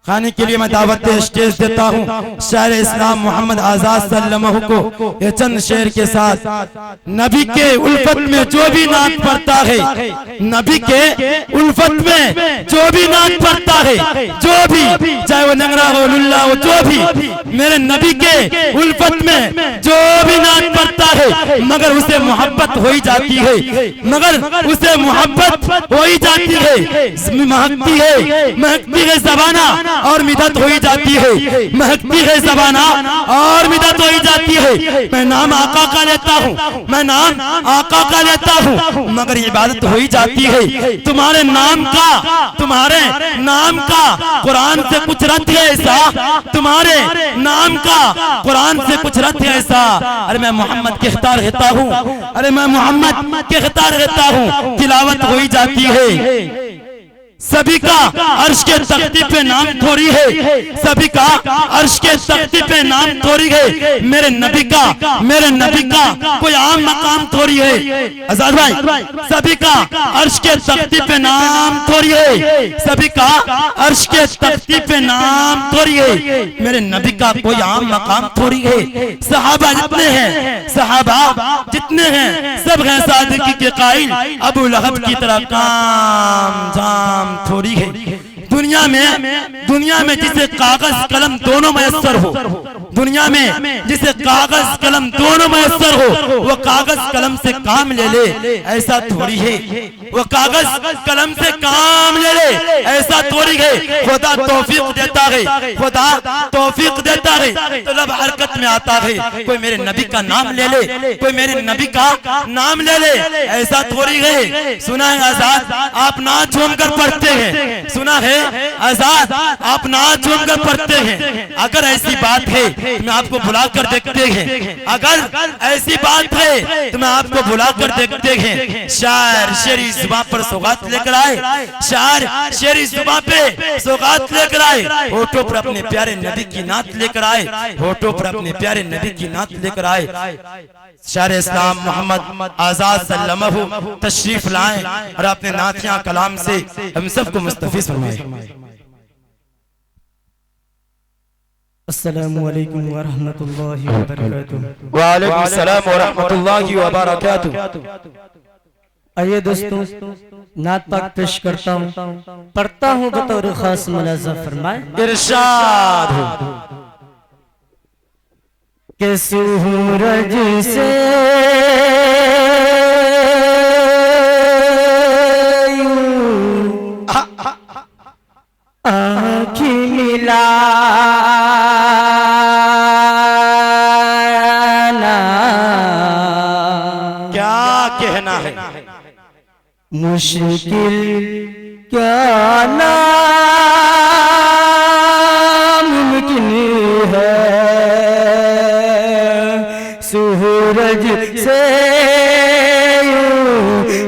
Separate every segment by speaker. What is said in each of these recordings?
Speaker 1: खाने के लिए मैं दावत स्टेज देता हूँ शायर इस्लाम मोहम्मद आजाद सल्लल्लाहु को ये चंद शेर के साथ। नबी के उल्फत में जो भी नात पढ़ता है, नबी के उल्फत में जो भी नात पढ़ता है, जो भी चाहे वो नंगरा हो लुल्ला हो, जो भी मेरे नबी के उल्फत में जो भी नात पढ़ता है, मगर उसे मोहब्बत हो ही जाती है, मगर उसे मोहब्बत हो ही जाती है, महकती है ज़बाना और मिदत हो ही जाती है, महकती है ज़बाना और मिदत हो ही जाती है। मैं नाम आका का लेता हूँ, मैं नाम आका का लेता हूँ, मगर इबादत हो ही जाती है। तुम्हारे नाम का कुरान से कुछ रद्द है ऐसा, तुम्हारे नाम का कुरान से कुछ रद्द है ऐसा। अरे मैं मोहम्मद के खितार रहता हूँ, अरे मैं मोहम्मद के खितार रहता हूँ, तिलावत हो ही जाती है। सभी का अर्श के तख्ती पे नाम थोड़ी है, सभी का अर्श के तख्ती पे नाम थोड़ी है, मेरे नबी का कोई आम मकाम थोड़ी है। आजाद भाई, सभी का अर्श के तख्ती पे नाम थोड़ी है, सभी का अर्श के तख्ती पे नाम थोड़ी है, मेरे नबी का कोई आम मकाम थोड़ी है। सहाबा जितने हैं सब हैं सादिकी के कायल, अबू लहब की तरह काम जाम थोड़ी है। दुनिया में जिसे कागज कलम दोनों मयस्सर हो, दुनिया में जिसे कागज कलम दोनों मयस्सर हो, वो कागज कलम से काम ले ले ऐसा थोड़ी है, वो कागज कलम से काम ले ले ऐसा थोड़ी है। खुदा तौफीक देता है, खुदा तौफीक देता है तो लब हरकत में आता है। कोई मेरे नबी का नाम ले ले, कोई मेरे नबी का नाम ले ले ऐसा थोड़ी है। सुना है आजाद आप नाच झूम कर पढ़ते हैं, सुना है आजाद आप नाच झूम कर पढ़ते हैं। अगर ऐसी बात है तो मैं आपको बुला कर देखते हैं, अगर ऐसी बात है तो मैं आपको बुला कर देखते हैं। शायर शेरी जुबान पर सौगात लेकर आए, शायर शेरी जुबान पे सौगात लेकर आए, होठों पर अपने प्यारे नबी की नात लेकर आए, होठों पर अपने प्यारे नबी की नात लेकर आए। शायर इस्लाम मोहम्मद आजाद सल्लल्लाहु तशरीफ लाए और अपने नातिया कलाम से हम सबको मुस्तफीज फरमाए।
Speaker 2: अस्सलामु अलैकुम व रहमतुल्लाहि व बरकातुहू।
Speaker 1: व अलैकुम अस्सलाम व रहमतुल्लाहि व बरकातुहू।
Speaker 2: आइए दोस्तों, नात पाक पेश करता हूँ, पढ़ता हूँ बतौर खास मुलाज़ा फरमाए।
Speaker 1: इरशाद हो
Speaker 2: के सूरज से आँखी मिलाना,
Speaker 1: क्या कहना है,
Speaker 2: मुश्किल क्या नामुमकिन है, सूरज से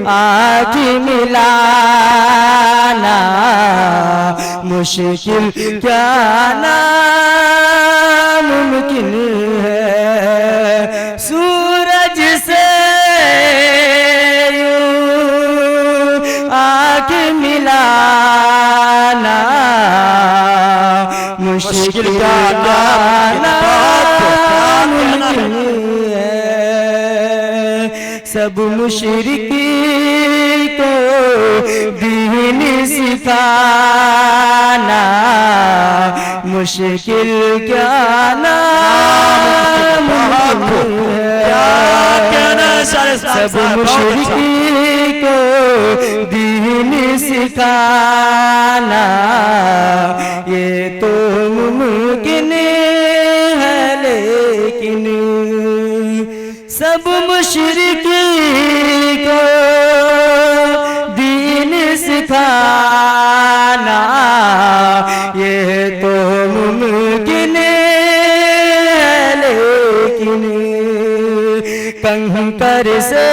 Speaker 2: आँखी मिलाना, मुश्किल क्या नामुमकिन है, सूरज से आँखी मिलाना, मुश्किल क्या नामुमकिन है। सब मुशरिकी को दीन सिखाना, मुश्किल क्या नामुमकिन है। सब मुशरिकी को दीन सिखाना, ये तो मुमकिन है लेकिन सब मुशरिकी को दीन सिखाना, ये तो मुमकिन है लेकिन कंकर से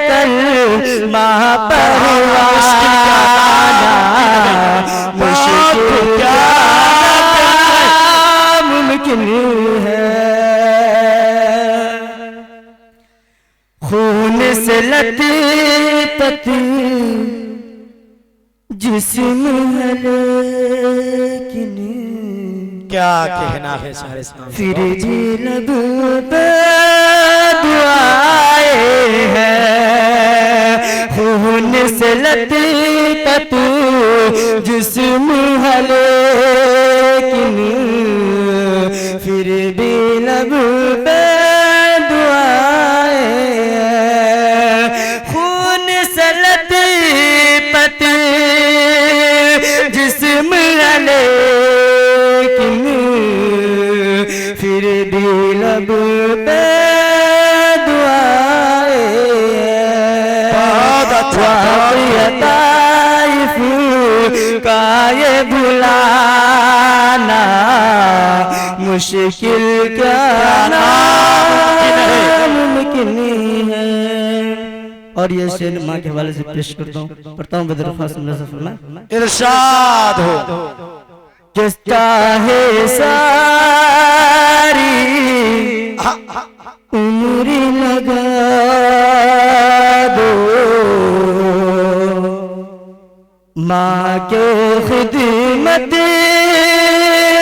Speaker 2: कलमा पढ़वाना, मुश्किल क्या मुमकिन है। खून से लथपथ जिस्म है लेकिन
Speaker 1: क्या कहना है शायर इस्लाम।
Speaker 2: फिर भी लब पे दुआए हैं, खून से लतीफ़त जिस्म है लेकिन फिर भी लब पे दुआए हैं, खून से लतीफ़त जिस्म है लेकिन फिर भी लब पे दुआए ताइफ का ये भुलाना मुश्किल क्या नामुमकिन है। और ये शेर माँ के हवाले से पेश करता हूँ, पढ़ता हूँ बदर खास मुलाज़ा फरमाए।
Speaker 1: इरशाद हो।
Speaker 2: जिस चाहे सारी उम्र लगा दो, माँ के खिदमत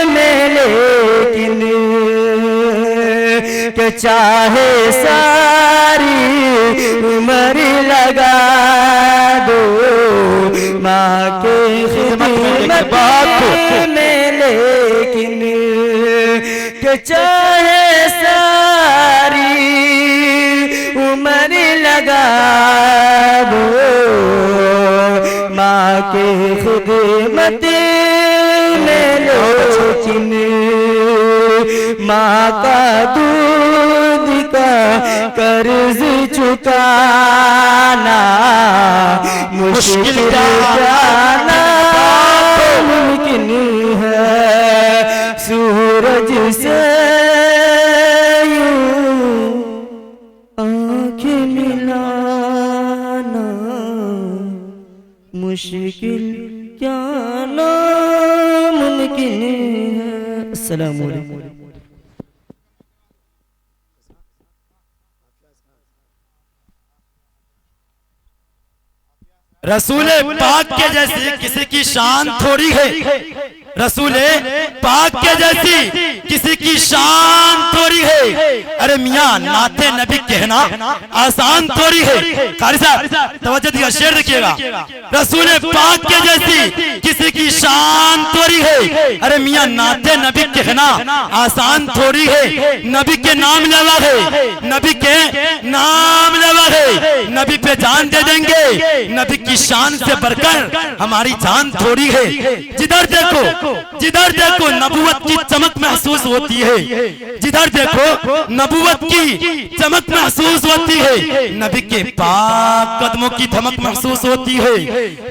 Speaker 2: में लेकिन के चाहे सारी उम्र लगा दो, माँ के खिदमत में लेकिन के चाहे सारी उम्र लगा दो, माँ के खिदमत में लेकिन माँ का दूध का कर्ज चुकाना मुश्किल जाना मुमकिन है। सूरज से यूं आँखें मिलाना मुश्किल क्या नामुमकिन है। अस्सलाम वालेकुम।
Speaker 1: रसूले पाक के जैसी किसी की शान थोड़ी है, रसूले पाक के जैसी किसी की शान थोड़ी है। अरे मियाँ नाते नबी कहना आसान थोड़ी है। कारी साहब तवज्जो दिया, शेर देखिएगा। रसूले पाक के जैसी किसी की शान थोड़ी है। अरे मियाँ नाते नबी कहना आसान थोड़ी है। नबी के नाम लेवा है, नबी के नाम लेवा है, नबी पे जान दे देंगे। नबी की शान से बढ़कर हमारी जान थोड़ी है। जिधर देखो नबूवत की चमक महसूस होती है, जिधर देखो नबूवत की चमक महसूस होती है। नबी के पाक कदमों की धमक महसूस होती है,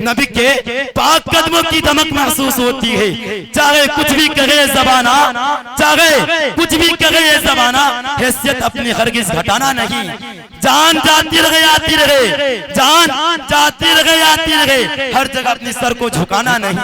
Speaker 1: नबी के पाक कदमों की धमक महसूस होती है। चाहे कुछ भी कहे जबाना, चाहे कुछ भी कहे ये जबाना, हैसियत अपनी हरगिज घटाना नहीं। जान जाती रहे आती रहे, जान जाती रहे आती रहे, हर जगह अपनी सर को झुकाना नहीं।